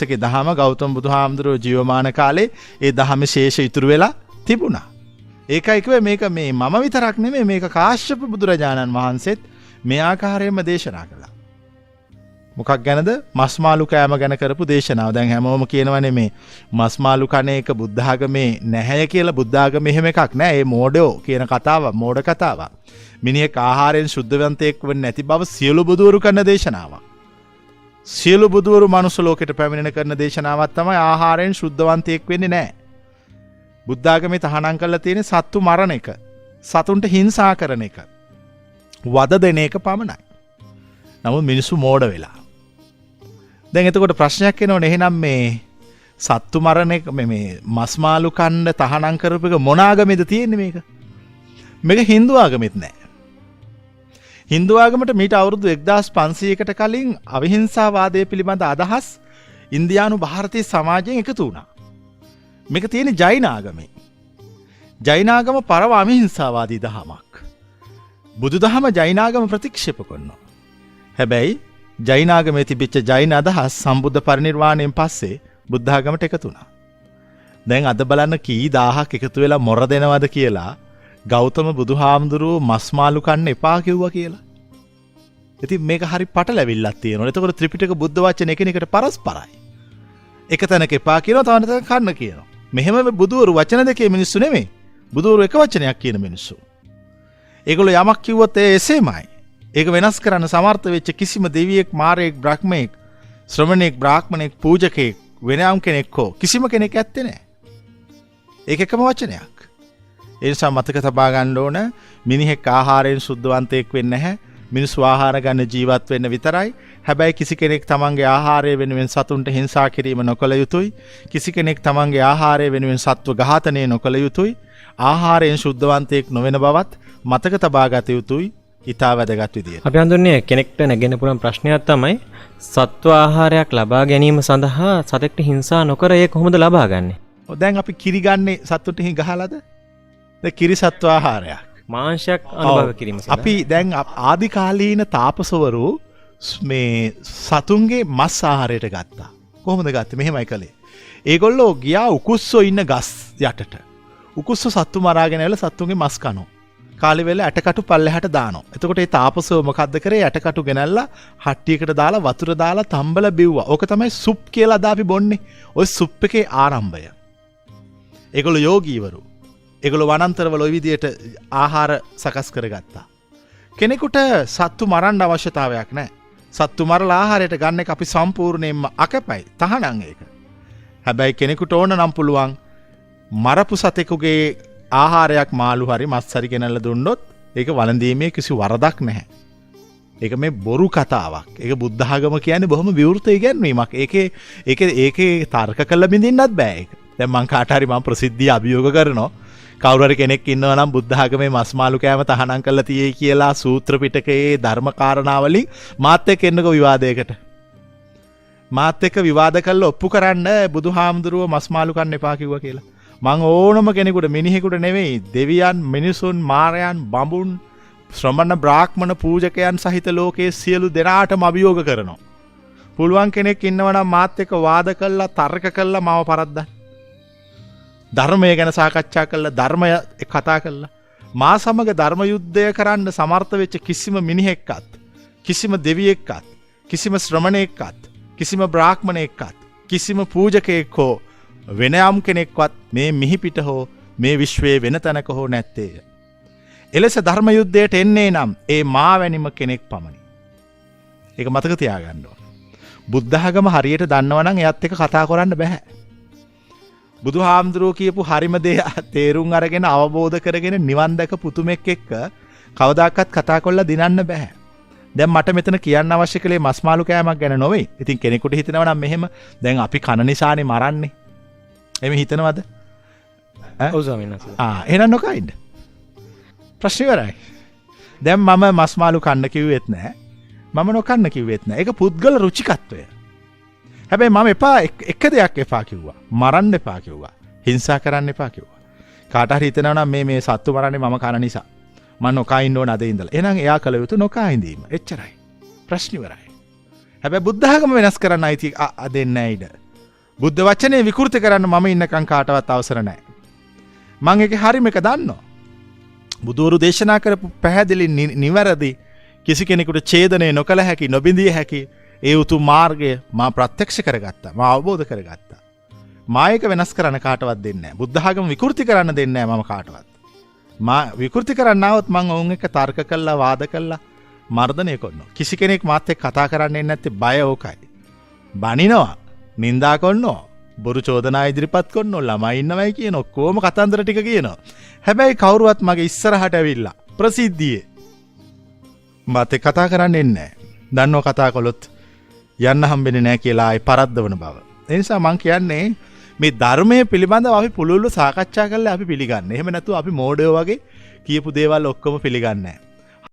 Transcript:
ගේ දහම ගෞතම බුදුහාමුදුරුවෝ ජීවමාන කාලේ ඒ දහමේ ශේෂ ඉතුරු වෙලා තිබුණා. ඒකයි කිව්වේ මේක මේ මම විතරක් නෙමෙයි මේක කාශ්‍යප බුදුරජාණන් වහන්සේත් මේ ආකාරයෙන්ම දේශනා කළා. මොකක් ගැනද? මස් මාළු කෑම ගැන කරපු දේශනාව. දැන් හැමෝම කියනවනේ මේ මස් මාළු කන එක බුද්ධ ආගමේ නැහැ කියලා. බුද්ධ ආගමේ එහෙම එකක් නැහැ. ඒ මෝඩෝ කියන කතාව මෝඩ කතාවක්. මිනිහෙක් ආහාරයෙන් සුද්ධවන්තයෙක් වෙන්නේ නැති බව සියලු බුදුවරු කරන දේශනාවක්. සියලු බුදුවරු මනුස්ස ලෝකෙට පැමිණෙන කරන දේශනාවක් තමයි ආහාරයෙන් සුද්ධවන්තයෙක් වෙන්නේ නැහැ. බුද්ධ ආගමේ තහනම් කරලා තියෙන සත්තු මරණ එක, සතුන්ට හිංසා කරන එක, වද දෙන එක පමණයි. නමුත් මිනිස්සු මෝඩ වෙලා. දැන් එතකොට ප්‍රශ්නයක් එනවනේ එහෙනම් මේ සත්තු මරණ එක මේ මස් මාළු කන්න තහනම් කරපු එක මොන ආගමේද තියෙන්නේ මේක? මේක Hindu ආගමෙත් නෑ. Hindu ආගමට මීට අවුරුදු 1500කට කලින් අවිහිංසාවාදය පිළිබඳ අදහස් ඉන්දියානු ಭಾರತೀಯ සමාජයෙන් එකතු වුණා. මේක තියෙන්නේ ජෛන ආගමේ. ජෛන ආගම පරම අවිහිංසාවාදී දහමක්. බුදුදහම ජෛන ආගම ප්‍රතික්ෂේප කරනවා. හැබැයි ජෛන ආගමේ තිබිච්ච ජෛන අදහස් සම්බුද්ධ පරිනිර්වාණයෙන් පස්සේ බුද්ධ ආගමට එකතු වුණා. දැන් අද බලන්න කී දහහක් එකතු වෙලා මොර දෙනවද කියලා ගෞතම බුදුහාමුදුරුවෝ මස් මාළු කන්න එපා කිව්වා කියලා. ඉතින් මේක හරි පටලැවිල්ලක් තියෙනවා. එතකොට ත්‍රිපිටක බුද්ධ වචන එකිනෙකට පරස්පරයි. එක තැනක එපා කියනවා තව තැනක කන්න කියනවා. මෙහෙම බුදුවරු වචන දෙකේ මිනිස්සු නෙමෙයි. බුදුවරු එක වචනයක් කියන මිනිස්සු. ඒගොල්ලෝ යමක් කිව්වොත් ඒ එසේමයි. ඒක වෙනස් කරන්න සමර්ථ වෙච්ච කිසිම දෙවියෙක්, මාරයෙක්, බ්‍රහ්මයෙක්, ශ්‍රමණෙක්, බ්‍රාහ්මණෙක්, පූජකයෙක්, වෙනම කෙනෙක් හෝ කිසිම කෙනෙක් ඇත්තේ නැහැ. ඒක එකම වචනයක්. ඒ නිසා මතක තබා ගන්න ඕන මිනිහෙක් ආහාරයෙන් සුද්ධවන්තයෙක් වෙන්නේ නැහැ. මිනිස්සු ආහාර ගන්න ජීවත් වෙන්න විතරයි. හැබැයි කිසි කෙනෙක් තමන්ගේ ආහාරය වෙනුවෙන් සතුන්ට හිංසා කිරීම නොකළ යුතුයි. කිසි කෙනෙක් තමන්ගේ ආහාරය වෙනුවෙන් සත්ව ඝාතනය නොකළ යුතුයි. ආහාරයෙන් සුද්ධවන්තයෙක් නොවන බවත් මතක තබා ගත යුතුයි. ඉතා වැදගත් විදියට. අපි හඳුන්නේ කෙනෙක්ට නැගෙන පුළුවන් ප්‍රශ්නයක් තමයි සත්ව ආහාරයක් ලබා ගැනීම සඳහා සතෙක්ට හිංසා නොකර ඒ කොහොමද ලබා ගන්නෙ? දැන් අපි කිරි ගන්නේ සතුන්ට ගහලාද? දැන් කිරි සත්ව ආහාරයක්. මාංශයක් අනුභව කිරීම සඳහා. අපි දැන් ආදි කාලීන තාපසවරු මේ සතුන්ගේ මස් ආහාරයට ගත්තා. කොහොමද ගත්තේ? මෙහෙමයි කළේ. ඒගොල්ලෝ ගියා උකුස්සෝ ඉන්න ගස් යටට. උකුස්සෝ සත්තු මරාගෙන ඇවිල්ලා සත්තුන්ගේ මස් කනවා. කාලි වෙල ඇටකටු පල්ලෙහාට දානවා. එතකොට ඒ තාපසව මොකද්ද කරේ? ඇටකටු ගෙනල්ලා හට්ටියකට දාලා වතුර දාලා තම්බල බිව්වා. ඕක තමයි සුප් කියලා අද අපි බොන්නේ. ওই සුප් එකේ ආරම්භය. ඒගොල්ලෝ යෝගීවරු. ඒගොල්ලෝ වනාන්තරවල ওই විදියට ආහාර සකස් කරගත්තා. කෙනෙකුට සත්තු මරන්න අවශ්‍යතාවයක් නැහැ. සත්තු මරලා ආහාරයට ගන්න එක අපි සම්පූර්ණයෙන්ම අකපයි. තහනම් ඒක. හැබැයි කෙනෙකුට ඕන නම් පුළුවන් මරපු සතෙකුගේ ආහාරයක් මාළු හරි මස් හරි ගෙනල්ලා දුන්නොත් ඒක වළඳීමේ කිසි වරදක් නැහැ. ඒක මේ බොරු කතාවක්. ඒක බුද්ධ ආගම කියන්නේ බොහොම විවෘත ඉගැන්වීමක්. ඒකේ තර්ක කළ බින්දින්නත් බෑ ඒක. දැන් මං කාට හරි මම ප්‍රසිද්ධිය අභියෝග කරනවා. කවුරු හරි කෙනෙක් ඉන්නවා නම් බුද්ධ ආගමේ මස් මාළු කෑම තහනම් කරලා තියෙයි කියලා සූත්‍ර පිටකයේ ධර්ම කාරණාවලින් මාත් එක්ක එන්නකෝ විවාදයකට. මාත් එක්ක විවාද කරලා ඔප්පු කරන්න බුදුහාමුදුරුවෝ මස් මාළු කන්න එපා කිව්වා කියලා. මං ඕනම කෙනෙකුට මිනිහෙකුට නෙවෙයි දෙවියන්, මිනිසුන්, මාරයන්, බඹුන්, ශ්‍රමණ, බ්‍රාහ්මණ, පූජකයන් සහිත ලෝකයේ සියලු දෙනාටම අභියෝග කරනවා. පුළුවන් කෙනෙක් ඉන්නවා නම් මාත් එක්ක වාද කළා, තර්ක කළා මාව පරද්දන්න. ධර්මය ගැන සාකච්ඡා කළා, ධර්මය කතා කළා. මා සමග ධර්ම යුද්ධය කරන්න සමර්ථ වෙච්ච කිසිම මිනිහෙක්වත්, කිසිම දෙවියෙක්වත්, කිසිම ශ්‍රමණයෙක්වත්, කිසිම බ්‍රාහ්මණයෙක්වත්, කිසිම පූජකයෙක් හෝ වෙනයම් කෙනෙක්වත් මේ මිහිපිට හෝ මේ විශ්වයේ වෙන තැනක හෝ නැත්තේය. එලෙස ධර්ම යුද්ධයට එන්නේ නම් ඒ මා වැනිම කෙනෙක් පමණි. ඒක මතක තියාගන්න ඕන. බුද්ධ ආගම හරියට දන්නවනම් එයත් එක්ක කතා කරන්න බෑ. බුදුහාමුදුරුවෝ කියපු හරිම දේ තේරුම් අරගෙන අවබෝධ කරගෙන නිවන් දැක පුතුමෙක් එක්ක කවදාකවත් කතා කරලා දිනන්න බෑ. දැන් මට මෙතන කියන්න අවශ්‍ය කලේ මස් මාළු කෑමක් ගැන නොවේ. ඉතින් කෙනෙකුට හිතනවා නම් මෙහෙම දැන් අපි කන නිසානේ මරන්නේ. එමෙ හිතනවද? ඔව් ස්වාමීන් වහන්සේ. එහෙනම් නොකයින්ද? ප්‍රශ්න ඉවරයි. දැන් මම මස් මාළු කන්න කිව්වෙත් නැහැ. මම නොකන්න කිව්වෙත් නැහැ. ඒක පුද්ගල රුචිකත්වය. හැබැයි මම එපා එක දෙයක් එපා කිව්වා. මරන්න එපා කිව්වා. හිංසා කරන්න එපා කිව්වා. කාට හරි හිතනවා නම් මේ සත්තු මරන්නේ මම කන නිසා. මම නොකා ඉන්න ඕන අද ඉඳලා. එහෙනම් එයා කල යුතු නොකා ඉඳීම. එච්චරයි. ප්‍රශ්න ඉවරයි. හැබැයි බුද්ධ ආගම වෙනස් කරන්න අයිති දෙන්නේ නැහැ ඉඩ. බුද්ධ වචනේ විකෘති කරන්න මම ඉන්නකම් කාටවත් අවසර නැහැ. මම ඒකේ හරිම එක දන්නවා. බුදුවරු දේශනා කරපු පැහැදිලි නිවැරදි කිසි කෙනෙකුට ඡේදනය නොකළ හැකි නොබිඳිය හැකි ඒ උතුම් මාර්ගය මා ප්‍රත්‍යක්ෂ කරගත්තා. මා අවබෝධ කරගත්තා. මා ඒක වෙනස් කරන්න කාටවත් දෙන්නේ නැහැ. බුද්ධ ආගම විකෘති කරන්න දෙන්නේ නැහැ මම කාටවත්. මා විකෘති කරන්න આવොත් මම ඔවුන් එක්ක තර්ක කළා වාද කළා මර්ධනය කරනවා. කිසි කෙනෙක් මාත් එක්ක කතා කරන්නේ නැත්තේ බය ඕකයි. බනිනවා, නින්දා කරනවා, බොරු චෝදනා ඉදිරිපත් කරනවා, ළමයි ඉන්නවයි කියන ඔක්කොම කතන්දර ටික කියනවා. හැබැයි කවුරුවත් මගේ ඉස්සරහට ඇවිල්ලා ප්‍රසිද්ධියේ මාත් එක්ක කතා කරන්නේ නැහැ. දන්නව කතා කළොත් යන්න හම්බෙන්නේ නැහැ කියලා ආයි පරද්දවන බව. ඒ නිසා මම කියන්නේ මේ ධර්මයේ පිළිබඳව අපි පුළුල්ව සාකච්ඡා කරලා අපි පිළිගන්නේ. එහෙම නැතුව අපි මෝඩයෝ වගේ කියපු දේවල් ඔක්කොම පිළිගන්නේ නැහැ.